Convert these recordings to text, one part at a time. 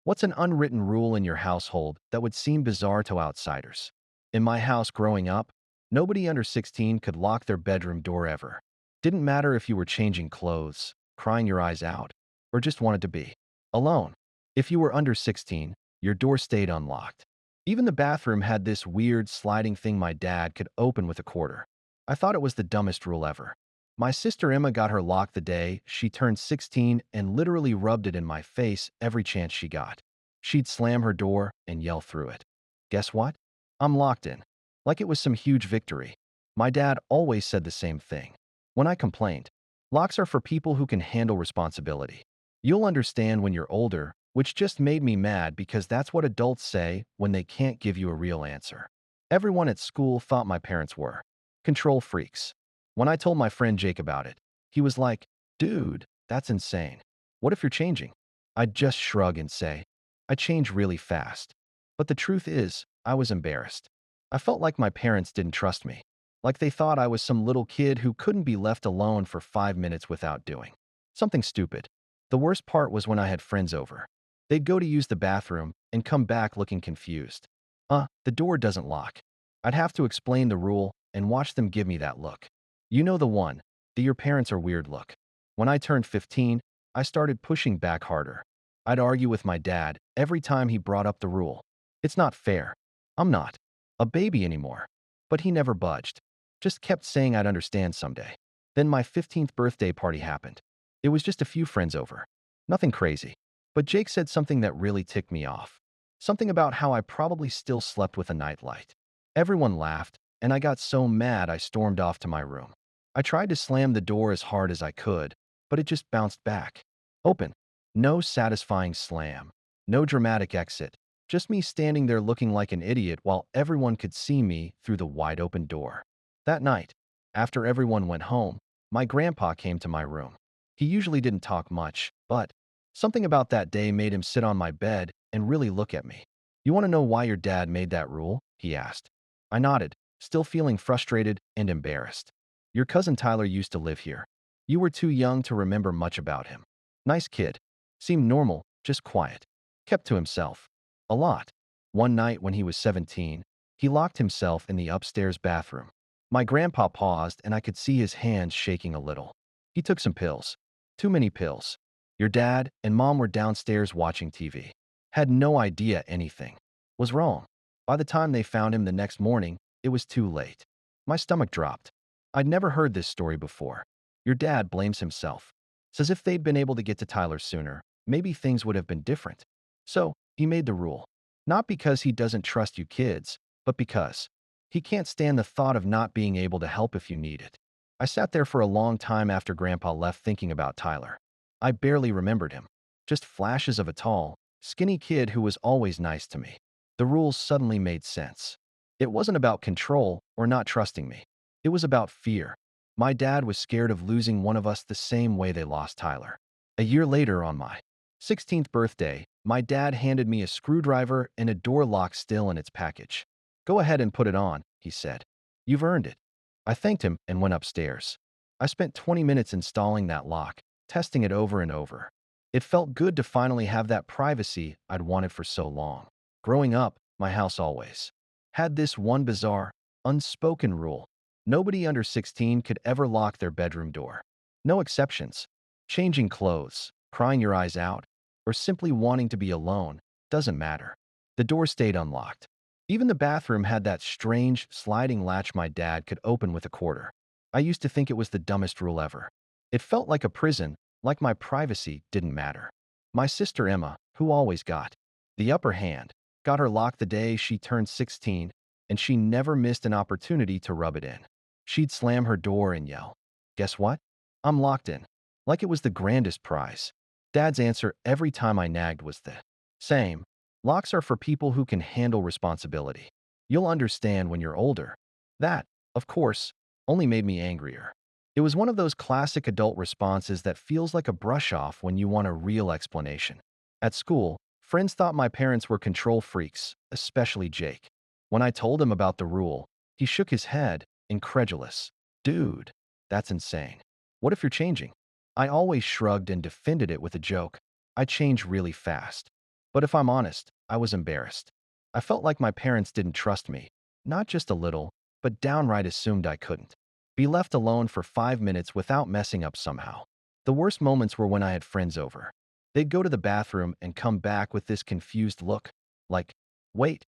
What's an unwritten rule in your household that would seem bizarre to outsiders? In my house growing up, nobody under 16 could lock their bedroom door ever. Didn't matter if you were changing clothes, crying your eyes out, or just wanted to be alone. If you were under 16, your door stayed unlocked. Even the bathroom had this weird sliding thing my dad could open with a quarter. I thought it was the dumbest rule ever. My sister Emma got her lock the day she turned 16 and literally rubbed it in my face every chance she got. She'd slam her door and yell through it. Guess what? I'm locked in. Like it was some huge victory. My dad always said the same thing. When I complained, locks are for people who can handle responsibility. You'll understand when you're older, which just made me mad because that's what adults say when they can't give you a real answer. Everyone at school thought my parents were control freaks. When I told my friend Jake about it, he was like, dude, that's insane. What if you're changing? I'd just shrug and say, I change really fast. But the truth is, I was embarrassed. I felt like my parents didn't trust me, like they thought I was some little kid who couldn't be left alone for 5 minutes without doing something stupid. The worst part was when I had friends over. They'd go to use the bathroom and come back looking confused. The door doesn't lock. I'd have to explain the rule and watch them give me that look. You know the one, the your parents are weird look. When I turned 15, I started pushing back harder. I'd argue with my dad every time he brought up the rule. It's not fair. I'm not a baby anymore. But he never budged. Just kept saying I'd understand someday. Then my 15th birthday party happened. It was just a few friends over. Nothing crazy. But Jake said something that really ticked me off. Something about how I probably still slept with a nightlight. Everyone laughed, and I got so mad I stormed off to my room. I tried to slam the door as hard as I could, but it just bounced back. Open. No satisfying slam. No dramatic exit. Just me standing there looking like an idiot while everyone could see me through the wide open door. That night, after everyone went home, my grandpa came to my room. He usually didn't talk much, but something about that day made him sit on my bed and really look at me. You want to know why your dad made that rule? He asked. I nodded, still feeling frustrated and embarrassed. Your cousin Tyler used to live here. You were too young to remember much about him. Nice kid. Seemed normal, just quiet. Kept to himself. A lot. One night when he was 17, he locked himself in the upstairs bathroom. My grandpa paused and I could see his hands shaking a little. He took some pills. Too many pills. Your dad and mom were downstairs watching TV. Had no idea anything was wrong. By the time they found him the next morning, it was too late. My stomach dropped. I'd never heard this story before. Your dad blames himself. Says if they'd been able to get to Tyler sooner, maybe things would have been different. So, he made the rule. Not because he doesn't trust you kids, but because he can't stand the thought of not being able to help if you need it. I sat there for a long time after Grandpa left thinking about Tyler. I barely remembered him. Just flashes of a tall, skinny kid who was always nice to me. The rules suddenly made sense. It wasn't about control or not trusting me. It was about fear. My dad was scared of losing one of us the same way they lost Tyler. A year later, on my 16th birthday, my dad handed me a screwdriver and a door lock still in its package. Go ahead and put it on, he said. You've earned it. I thanked him and went upstairs. I spent 20 minutes installing that lock, testing it over and over. It felt good to finally have that privacy I'd wanted for so long. Growing up, my house always had this one bizarre, unspoken rule. Nobody under 16 could ever lock their bedroom door. No exceptions. Changing clothes, crying your eyes out, or simply wanting to be alone, doesn't matter. The door stayed unlocked. Even the bathroom had that strange, sliding latch my dad could open with a quarter. I used to think it was the dumbest rule ever. It felt like a prison, like my privacy didn't matter. My sister Emma, who always got the upper hand, got her lock the day she turned 16, and she never missed an opportunity to rub it in. She'd slam her door and yell, guess what? I'm locked in. Like it was the grandest prize. Dad's answer every time I nagged was the same. Locks are for people who can handle responsibility. You'll understand when you're older. That, of course, only made me angrier. It was one of those classic adult responses that feels like a brush-off when you want a real explanation. At school, friends thought my parents were control freaks, especially Jake. When I told him about the rule, he shook his head, incredulous. Dude, that's insane. What if you're changing? I always shrugged and defended it with a joke. I change really fast. But if I'm honest, I was embarrassed. I felt like my parents didn't trust me, not just a little, but downright assumed I couldn't be left alone for 5 minutes without messing up somehow. The worst moments were when I had friends over. They'd go to the bathroom and come back with this confused look, like, wait,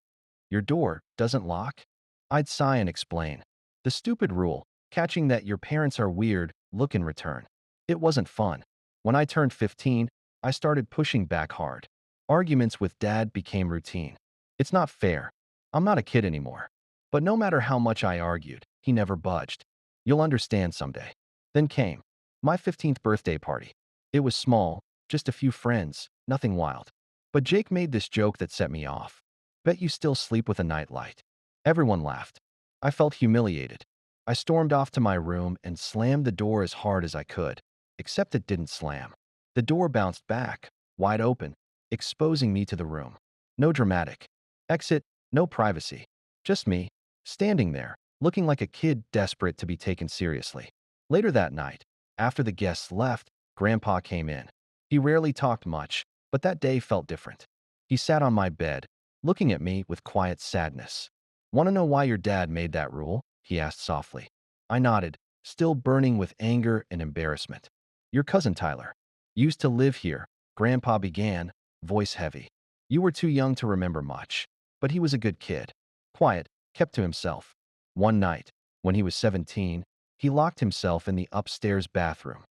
your door doesn't lock? I'd sigh and explain. The stupid rule, catching that your parents are weird, look in return. It wasn't fun. When I turned 15, I started pushing back hard. Arguments with dad became routine. It's not fair. I'm not a kid anymore. But no matter how much I argued, he never budged. You'll understand someday. Then came my 15th birthday party. It was small, just a few friends, nothing wild. But Jake made this joke that set me off. Bet you still sleep with a nightlight. Everyone laughed. I felt humiliated. I stormed off to my room and slammed the door as hard as I could, except it didn't slam. The door bounced back, wide open, exposing me to the room. No dramatic exit, no privacy. Just me, standing there, looking like a kid desperate to be taken seriously. Later that night, after the guests left, Grandpa came in. He rarely talked much, but that day felt different. He sat on my bed, looking at me with quiet sadness. "Want to know why your dad made that rule?" he asked softly. I nodded, still burning with anger and embarrassment. "Your cousin Tyler used to live here," Grandpa began, voice heavy. "You were too young to remember much, but he was a good kid. Quiet, kept to himself. One night, when he was 17, he locked himself in the upstairs bathroom."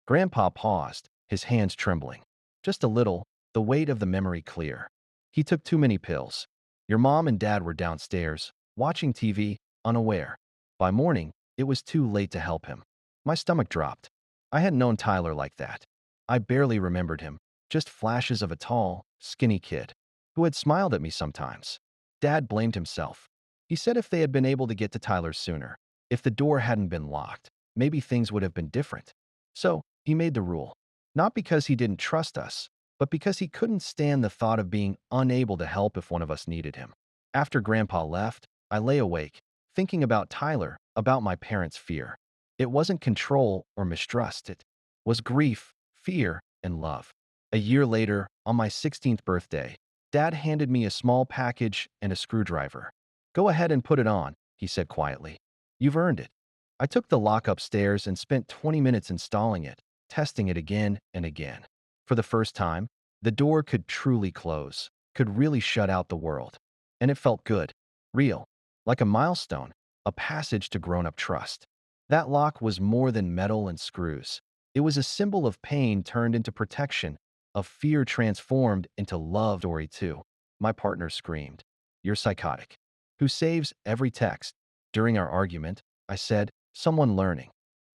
Grandpa paused, his hands trembling. Just a little, the weight of the memory clear. "He took too many pills. Your mom and dad were downstairs, watching TV, unaware. By morning, it was too late to help him." My stomach dropped. I hadn't known Tyler like that. I barely remembered him, just flashes of a tall, skinny kid who had smiled at me sometimes. Dad blamed himself. He said if they had been able to get to Tyler sooner, if the door hadn't been locked, maybe things would have been different. So, he made the rule. Not because he didn't trust us, but because he couldn't stand the thought of being unable to help if one of us needed him. After Grandpa left, I lay awake, thinking about Tyler, about my parents' fear. It wasn't control or mistrust, it was grief, fear, and love. A year later, on my 16th birthday, Dad handed me a small package and a screwdriver. "Go ahead and put it on," he said quietly. "You've earned it." I took the lock upstairs and spent 20 minutes installing it, testing it again and again. For the first time, the door could truly close, could really shut out the world. And it felt good, real, like a milestone, a passage to grown-up trust. That lock was more than metal and screws. It was a symbol of pain turned into protection, of fear transformed into love. Story 2. My partner screamed, "You're psychotic." "Who saves every text?" During our argument, I said, "Someone learning."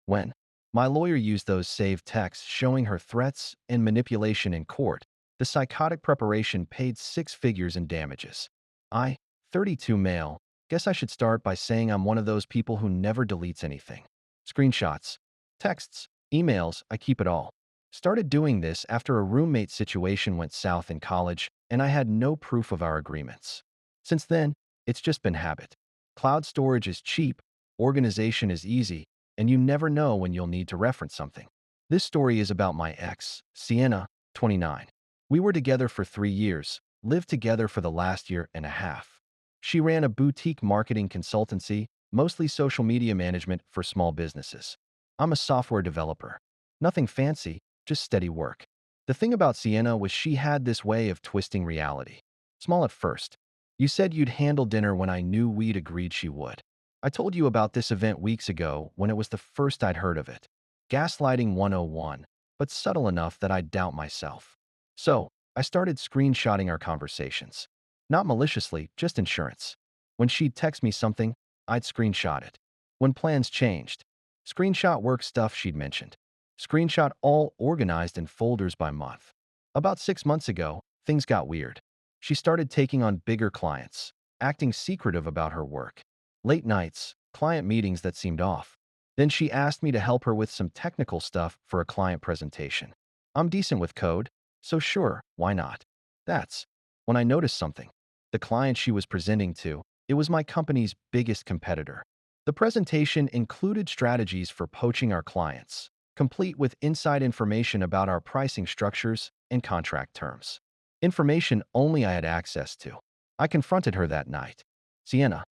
When? My lawyer used those saved texts showing her threats and manipulation in court. The psychotic preparation paid 6 figures in damages. I, 32 male, guess I should start by saying I'm one of those people who never deletes anything. Screenshots, texts, emails, I keep it all. Started doing this after a roommate situation went south in college and I had no proof of our agreements. Since then, it's just been habit. Cloud storage is cheap, organization is easy, and you never know when you'll need to reference something. This story is about my ex, Sienna, 29. We were together for 3 years, lived together for the last year and a half. She ran a boutique marketing consultancy, mostly social media management for small businesses. I'm a software developer. Nothing fancy, just steady work. The thing about Sienna was she had this way of twisting reality. Small at first. "You said you'd handle dinner when I knew we'd agreed she would. I told you about this event weeks ago when it was the first I'd heard of it. Gaslighting 101, but subtle enough that I'd doubt myself. So, I started screenshotting our conversations. Not maliciously, just insurance. When she'd text me something, I'd screenshot it. When plans changed, screenshot work stuff she'd mentioned. Screenshot all organized in folders by month. About 6 months ago, things got weird. She started taking on bigger clients, acting secretive about her work. Late nights, client meetings that seemed off. Then she asked me to help her with some technical stuff for a client presentation. I'm decent with code, so sure, why not? That's when I noticed something. The client she was presenting to, it was my company's biggest competitor. The presentation included strategies for poaching our clients, complete with inside information about our pricing structures and contract terms. Information only I had access to. I confronted her that night. Sienna,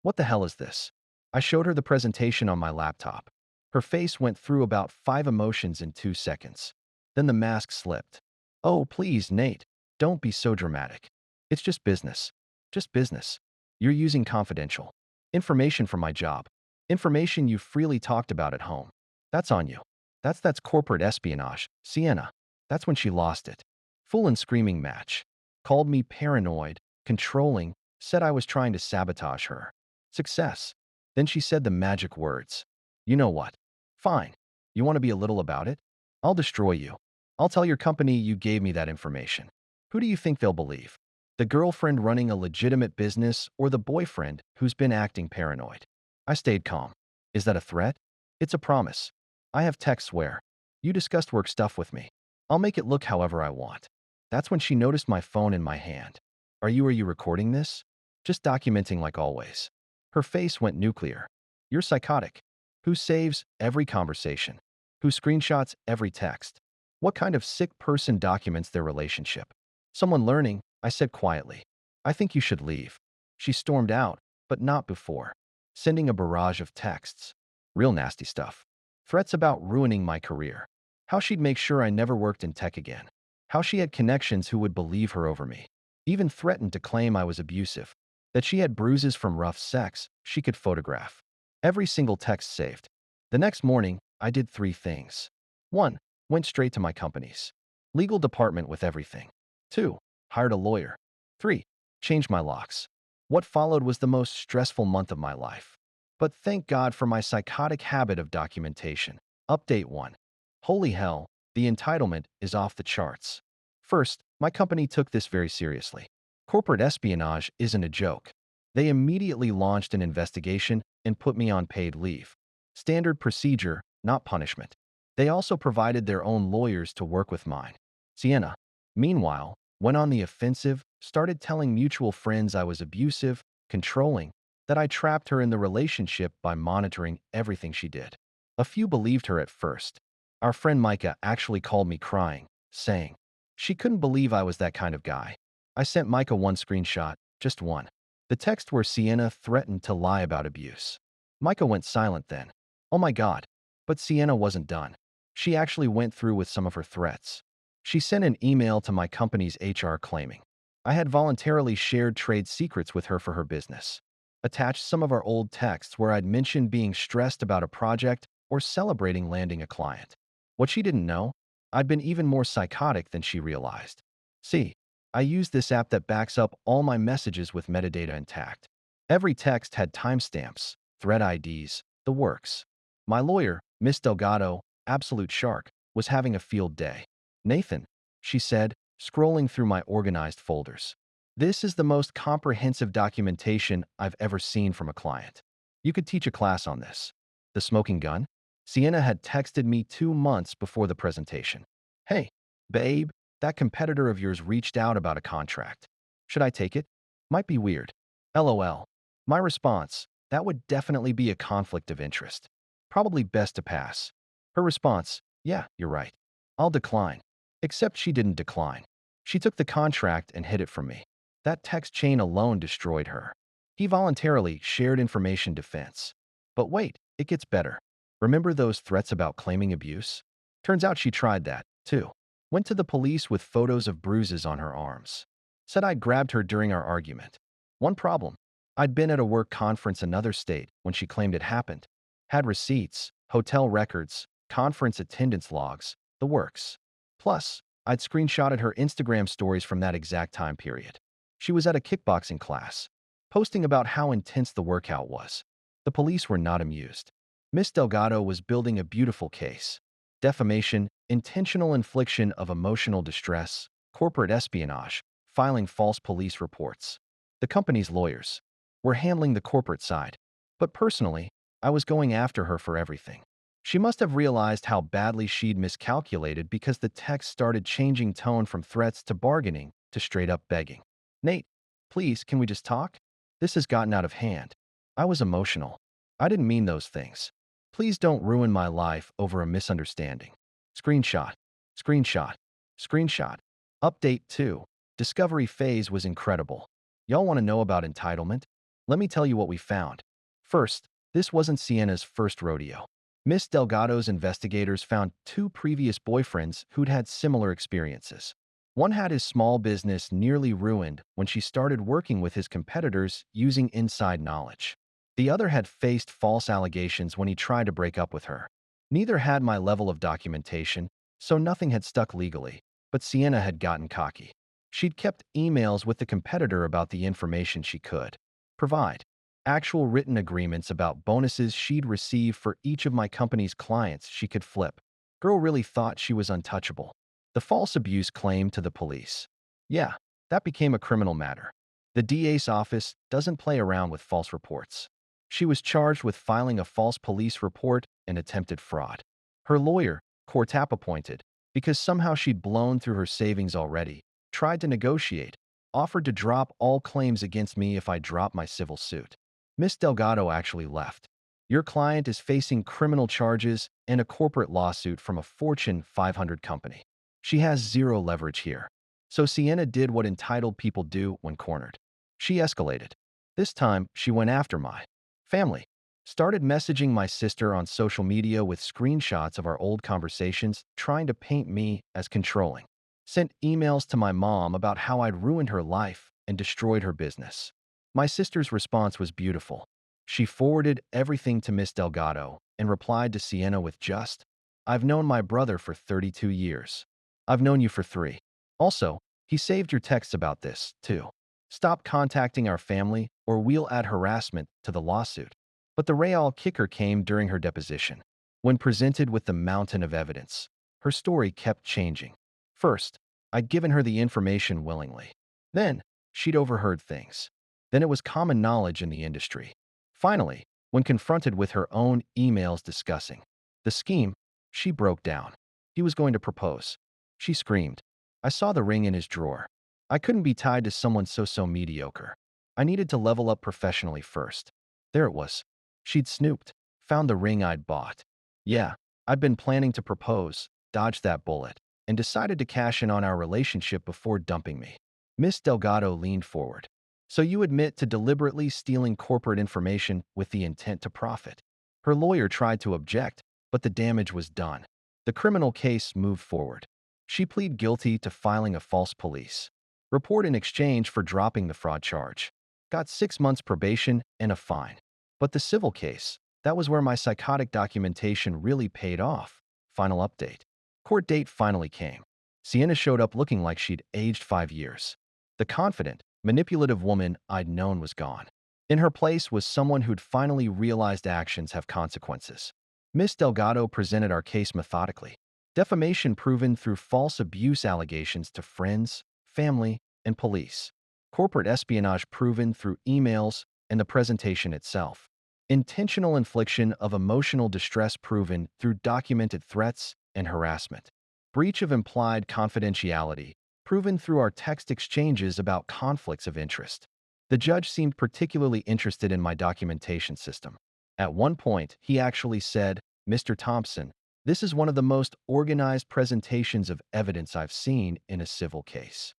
what the hell is this? I showed her the presentation on my laptop. Her face went through about 5 emotions in 2 seconds. Then the mask slipped. Oh, please, Nate, don't be so dramatic. It's just business. Just business. You're using confidential information from my job. Information you freely talked about at home. That's on you. That's corporate espionage. Sienna. That's when she lost it. Full and screaming match. Called me paranoid, controlling, said I was trying to sabotage her. Success. Then she said the magic words. You know what? Fine. You want to be a little about it? I'll destroy you. I'll tell your company you gave me that information. Who do you think they'll believe? The girlfriend running a legitimate business or the boyfriend who's been acting paranoid? I stayed calm. Is that a threat? It's a promise. I have texts where you discussed work stuff with me. I'll make it look however I want. That's when she noticed my phone in my hand. Are you recording this? Just documenting like always. Her face went nuclear. You're psychotic. Who saves every conversation? Who screenshots every text? What kind of sick person documents their relationship? Someone learning, I said quietly. I think you should leave. She stormed out, but not before. Sending a barrage of texts. Real nasty stuff. Threats about ruining my career. How she'd make sure I never worked in tech again. How she had connections who would believe her over me. Even threatened to claim I was abusive. That she had bruises from rough sex she could photograph. Every single text saved. The next morning, I did 3 things. 1. Went straight to my company's legal department with everything. 2. Hired a lawyer. 3. Changed my locks. What followed was the most stressful month of my life. But thank God for my psychotic habit of documentation. Update 1. Holy hell, the entitlement is off the charts. First, my company took this very seriously. Corporate espionage isn't a joke. They immediately launched an investigation and put me on paid leave. Standard procedure, not punishment. They also provided their own lawyers to work with mine. Sienna, meanwhile, went on the offensive, started telling mutual friends I was abusive, controlling, that I trapped her in the relationship by monitoring everything she did. A few believed her at first. Our friend Micah actually called me crying, saying she couldn't believe I was that kind of guy. I sent Micah one screenshot, just one. The text where Sienna threatened to lie about abuse. Micah went silent then. Oh my God. But Sienna wasn't done. She actually went through with some of her threats. She sent an email to my company's HR claiming I had voluntarily shared trade secrets with her for her business. Attached some of our old texts where I'd mentioned being stressed about a project or celebrating landing a client. What she didn't know, I'd been even more psychotic than she realized. See, I used this app that backs up all my messages with metadata intact. Every text had timestamps, thread IDs, the works. My lawyer, Miss Delgado, absolute shark, was having a field day. Nathan, she said, scrolling through my organized folders. This is the most comprehensive documentation I've ever seen from a client. You could teach a class on this. The smoking gun? Sienna had texted me 2 months before the presentation. Hey, babe, that competitor of yours reached out about a contract. Should I take it? Might be weird. LOL. My response, that would definitely be a conflict of interest. Probably best to pass. Her response, yeah, you're right. I'll decline. Except she didn't decline. She took the contract and hid it from me. That text chain alone destroyed her. He voluntarily shared information defense. But wait, it gets better. Remember those threats about claiming abuse? Turns out she tried that, too. Went to the police with photos of bruises on her arms. Said I'd grabbed her during our argument. One problem. I'd been at a work conference in another state when she claimed it happened. Had receipts, hotel records, conference attendance logs, the works. Plus, I'd screenshotted her Instagram stories from that exact time period. She was at a kickboxing class, posting about how intense the workout was. The police were not amused. Miss Delgado was building a beautiful case. Defamation, intentional infliction of emotional distress, corporate espionage, filing false police reports. The company's lawyers were handling the corporate side. But personally, I was going after her for everything. She must have realized how badly she'd miscalculated because the text started changing tone from threats to bargaining to straight-up begging. Nate, please, can we just talk? This has gotten out of hand. I was emotional. I didn't mean those things. Please don't ruin my life over a misunderstanding. Screenshot. Screenshot. Screenshot. Update 2. Discovery phase was incredible. Y'all want to know about entitlement? Let me tell you what we found. First, this wasn't Sienna's first rodeo. Miss Delgado's investigators found two previous boyfriends who'd had similar experiences. One had his small business nearly ruined when she started working with his competitors using inside knowledge. The other had faced false allegations when he tried to break up with her. Neither had my level of documentation, so nothing had stuck legally, but Sienna had gotten cocky. She'd kept emails with the competitor about the information she could provide, actual written agreements about bonuses she'd receive for each of my company's clients she could flip. Girl really thought she was untouchable. The false abuse claim to the police. Yeah, that became a criminal matter. The DA's office doesn't play around with false reports. She was charged with filing a false police report and attempted fraud. Her lawyer, court appointed, because somehow she'd blown through her savings already, tried to negotiate, offered to drop all claims against me if I dropped my civil suit. Miss Delgado actually left. Your client is facing criminal charges and a corporate lawsuit from a Fortune 500 company. She has zero leverage here. So Sienna did what entitled people do when cornered. She escalated. This time, she went after my family. Started messaging my sister on social media with screenshots of our old conversations, trying to paint me as controlling. Sent emails to my mom about how I'd ruined her life and destroyed her business. My sister's response was beautiful. She forwarded everything to Miss Delgado and replied to Sienna with just, "I've known my brother for 32 years. I've known you for 3. Also, he saved your texts about this, too. Stop contacting our family or we'll add harassment to the lawsuit." But the real kicker came during her deposition. When presented with the mountain of evidence, her story kept changing. First, I'd given her the information willingly. Then, she'd overheard things. Then it was common knowledge in the industry. Finally, when confronted with her own emails discussing the scheme, she broke down. He was going to propose. She screamed. I saw the ring in his drawer. I couldn't be tied to someone so mediocre. I needed to level up professionally first. There it was. She'd snooped, found the ring I'd bought. Yeah, I'd been planning to propose, dodged that bullet, and decided to cash in on our relationship before dumping me. Miss Delgado leaned forward. So you admit to deliberately stealing corporate information with the intent to profit? Her lawyer tried to object, but the damage was done. The criminal case moved forward. She pleaded guilty to filing a false police report in exchange for dropping the fraud charge. Got 6 months probation and a fine. But the civil case, that was where my psychotic documentation really paid off. Final update. Court date finally came. Sienna showed up looking like she'd aged 5 years. The confident, manipulative woman I'd known was gone. In her place was someone who'd finally realized actions have consequences. Miss Delgado presented our case methodically. Defamation proven through false abuse allegations to friends, family, and police. Corporate espionage proven through emails and the presentation itself. Intentional infliction of emotional distress proven through documented threats and harassment. Breach of implied confidentiality proven through our text exchanges about conflicts of interest. The judge seemed particularly interested in my documentation system. At one point, he actually said, "Mr. Thompson, this is one of the most organized presentations of evidence I've seen in a civil case."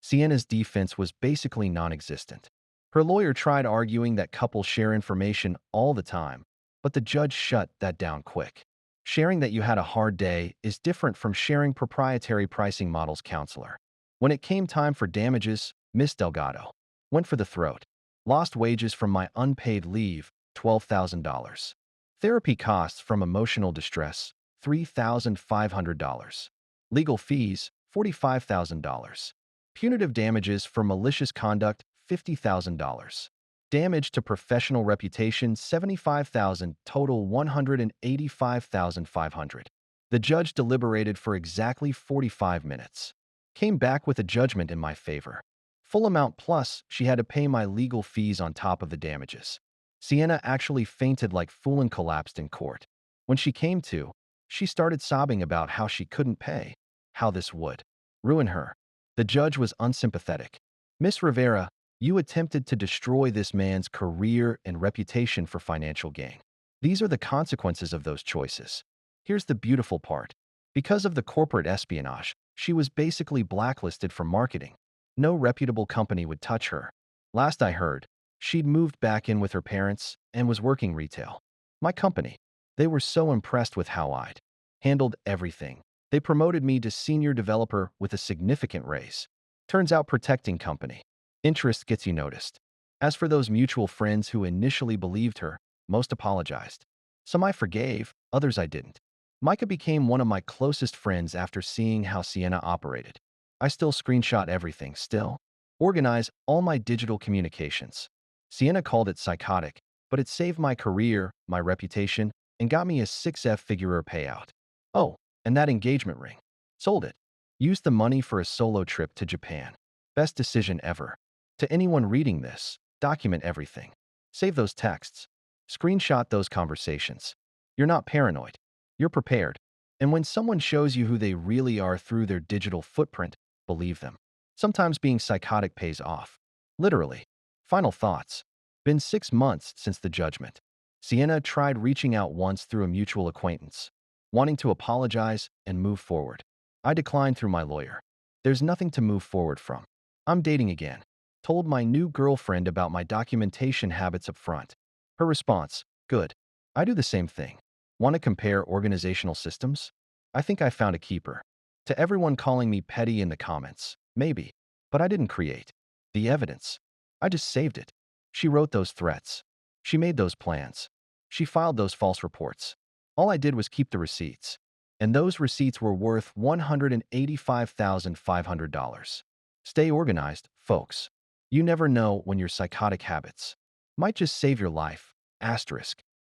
Sienna's defense was basically non-existent. Her lawyer tried arguing that couples share information all the time, but the judge shut that down quick. Sharing that you had a hard day is different from sharing proprietary pricing models, counselor. When it came time for damages, Miss Delgado went for the throat. Lost wages from my unpaid leave, $12,000. Therapy costs from emotional distress, $3,500. Legal fees, $45,000. Punitive damages for malicious conduct, $50,000. Damage to professional reputation, $75,000, total $185,500. The judge deliberated for exactly 45 minutes. Came back with a judgment in my favor. Full amount plus she had to pay my legal fees on top of the damages. Sienna actually fainted like fool and collapsed in court. When she came to, she started sobbing about how she couldn't pay, how this would ruin her. The judge was unsympathetic. Miss Rivera, you attempted to destroy this man's career and reputation for financial gain. These are the consequences of those choices. Here's the beautiful part. Because of the corporate espionage, she was basically blacklisted from marketing. No reputable company would touch her. Last I heard, she'd moved back in with her parents and was working retail. My company, they were so impressed with how I'd handled everything. They promoted me to senior developer with a significant raise. Turns out protecting company interest gets you noticed. As for those mutual friends who initially believed her, most apologized. Some I forgave, others I didn't. Micah became one of my closest friends after seeing how Sienna operated. I still screenshot everything, still organize all my digital communications. Sienna called it psychotic, but it saved my career, my reputation, and got me a 6F-figure payout. Oh, and that engagement ring. Sold it. Used the money for a solo trip to Japan. Best decision ever. To anyone reading this, document everything. Save those texts. Screenshot those conversations. You're not paranoid. You're prepared. And when someone shows you who they really are through their digital footprint, believe them. Sometimes being psychotic pays off. Literally. Final thoughts. Been 6 months since the judgment. Sienna tried reaching out once through a mutual acquaintance, wanting to apologize and move forward. I declined through my lawyer. There's nothing to move forward from. I'm dating again. Told my new girlfriend about my documentation habits up front. Her response, good. I do the same thing. Want to compare organizational systems? I think I found a keeper. To everyone calling me petty in the comments, maybe. But I didn't create the evidence. I just saved it. She wrote those threats. She made those plans. She filed those false reports. All I did was keep the receipts. And those receipts were worth $185,500. Stay organized, folks. You never know when your psychotic habits might just save your life. Asterisk.